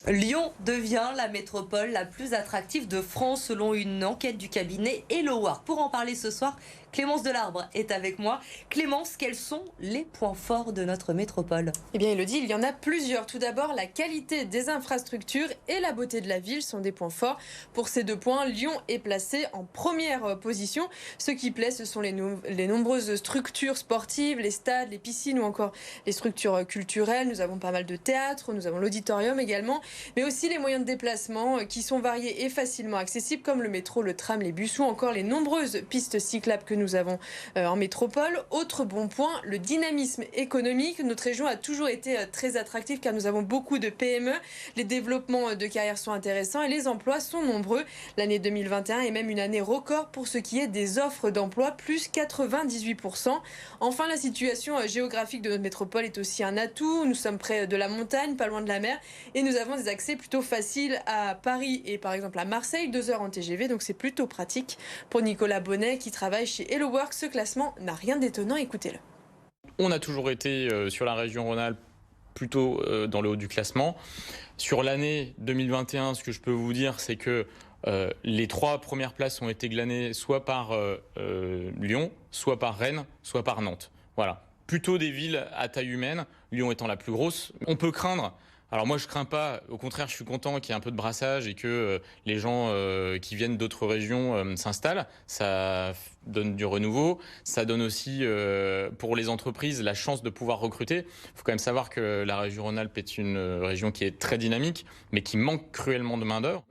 Lyon devient la métropole la plus attractive de France selon une enquête du cabinet HelloWork. Pour en parler ce soir, Clémence Delarbre est avec moi. Clémence, quels sont les points forts de notre métropole? Eh bien, Elodie, il y en a plusieurs. Tout d'abord, la qualité des infrastructures et la beauté de la ville sont des points forts. Pour ces deux points, Lyon est placé en première position. Ce qui plaît, ce sont les nombreuses structures sportives, les stades, les piscines ou encore les structures culturelles. Nous avons pas mal de théâtres, nous avons l'auditorium également, mais aussi les moyens de déplacement qui sont variés et facilement accessibles, comme le métro, le tram, les bus ou encore les nombreuses pistes cyclables que nous avons en métropole. Autre bon point, le dynamisme économique. Notre région a toujours été très attractive car nous avons beaucoup de PME. Les développements de carrières sont intéressants et les emplois sont nombreux. L'année 2021 est même une année record pour ce qui est des offres d'emploi, plus 98%. Enfin, la situation géographique de notre métropole est aussi un atout. Nous sommes près de la montagne, pas loin de la mer, et nous avons des accès plutôt faciles à Paris et par exemple à Marseille, 2 heures en TGV, donc c'est plutôt pratique. Pour Nicolas Bonnet qui travaille chez HelloWork, ce classement n'a rien d'étonnant, écoutez-le. On a toujours été sur la région Rhône-Alpes plutôt dans le haut du classement. Sur l'année 2021, ce que je peux vous dire, c'est que les 3 premières places ont été glanées soit par Lyon, soit par Rennes, soit par Nantes. Voilà. Plutôt des villes à taille humaine, Lyon étant la plus grosse. On peut craindre. Alors moi je crains pas, au contraire je suis content qu'il y ait un peu de brassage et que les gens qui viennent d'autres régions s'installent. Ça donne du renouveau, ça donne aussi pour les entreprises la chance de pouvoir recruter. Il faut quand même savoir que la région Rhône-Alpes est une région qui est très dynamique mais qui manque cruellement de main-d'œuvre.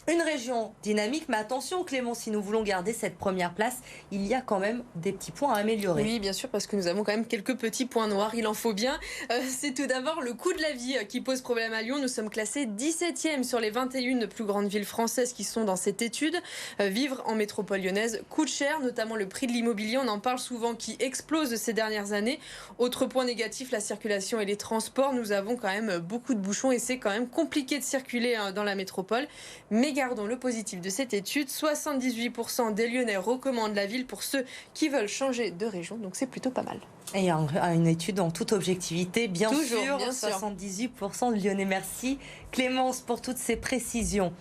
Une région dynamique, mais attention Clémence, si nous voulons garder cette première place, il y a quand même des petits points à améliorer. Oui, bien sûr, parce que nous avons quand même quelques petits points noirs, il en faut bien. C'est tout d'abord le coût de la vie qui pose problème à Lyon. Nous sommes classés 17e sur les 21 plus grandes villes françaises qui sont dans cette étude. Vivre en métropole lyonnaise coûte cher, notamment le prix de l'immobilier, on en parle souvent, qui explose ces dernières années. Autre point négatif, la circulation et les transports. Nous avons quand même beaucoup de bouchons et c'est quand même compliqué de circuler dans la métropole. Mais gardons le positif de cette étude, 78% des Lyonnais recommandent la ville pour ceux qui veulent changer de région, donc c'est plutôt pas mal. Et une étude en toute objectivité, bien Toujours, sûr, bien sûr. 78% de Lyonnais. Merci Clémence pour toutes ces précisions.